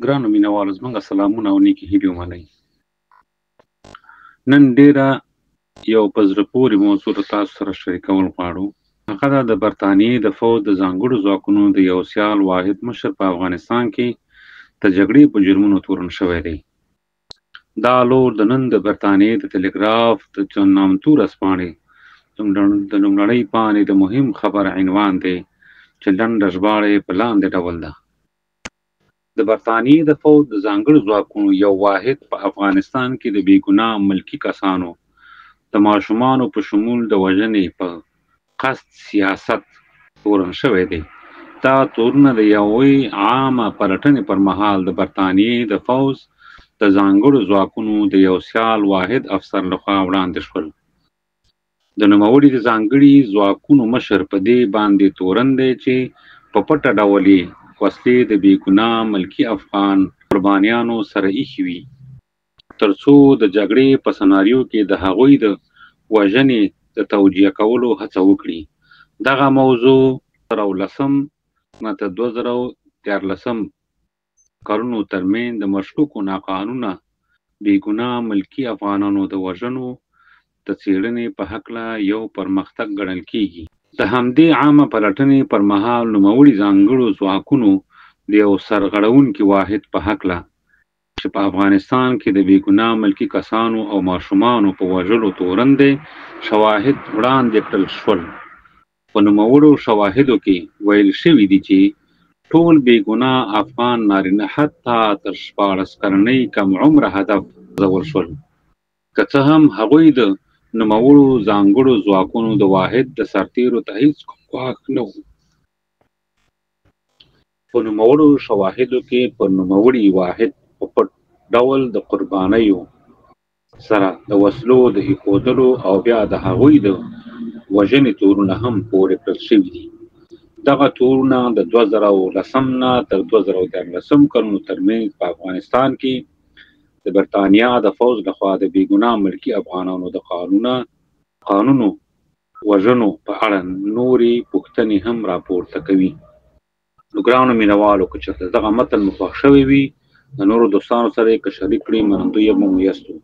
ګرانو مینوالو زموږ سلامونه او نیکې هیلې ومنئ. نن ډېره یو په زړه پورې موضوع له تاسو سره شریکول غواړو. هغه ده د برټانیې د فوج د ځانګړو ځواکونو د یو سیال واحد مشر په افغانستان کې د جګړې په جرمونو تورن شوی دی. دا لور د نن د برټانیې د ټلګراف د نامتو ورځپاڼې د لومړنۍ پاڼې د مهم خبر عنوان دی چې لنډه ژباړه یې په لاندې ډول ده: د برټانیې د فوج د ځانګړو ځواکونو یو واحد په افغانستان کې د بېګناه ملکي کسانو د ماشومانو په شمول د وژنې په قصد سیاست تورن شوی دی. دا تورنه د یوې عامه پلټنې پر مهال د برټانیې د فوج د ځانګړو ځواکونو د یو سیال واحد افسر لخوا وړاندې شول. د نوموړي د ځانګړي ځواکونو مشر په دې باندې تورن دی چې په پټه ډول یې وسلې د بېګناه ملکي افغان قربانیانو سره ایښي وي تر څو د جګړې په سناریو کې د هغوی د وژنې د توجیه کولو هڅه وکړي. دغه موضوع 2010 نه تر 2014 کلونو ترمنځ د مشکوکو ناقانونه بېګناه ملکي افغانانو د وژنو د څېړنې په هکله یو پرمختګ ګڼل کېږي. د همدې عامه پلټنې پر مهال نوموړي ځانګړو ځواکونو د یو سرغړونکي واحد په هکله چې په افغانستان کې د بېګناه ملکي کسانو او ماشومانو په وژلو تورن دی شواهد وړاندې کړل شول. په نوموړو شواهدو کې ویل شوي دي چې ټول بېګناه افغان نارینه حتی تر 14 کلنۍ کم عمره هدف ځول شول، که څه هم هغوی د نوموړو ځانګړو ځواکونو د واحد د سرتېرو ته هیڅ کوم ګواښ نه و. په نوموړو شواهدو کې پر نوموړي واحد په پټ ډول د قربانیو سره د وسلو د ایښودلو او بیا د هغوی د وژنې تورونه هم پورې کړل شوي دي. دغه تورونه د 2010 نه تر 2014 کلونو ترمنځ په افغانستان کې د برټانیا د فوج لخوا د بېګناه ملکي افغانانو د قانونو وژنو په اړه نورې پوښتنې هم راپورته کوي. نو ګرانو مینوالو، که چېرته دغه متن مو خوښ شوی وي د نورو دوستانو سره یې که شریک کړئ، منندوی یم او یستو.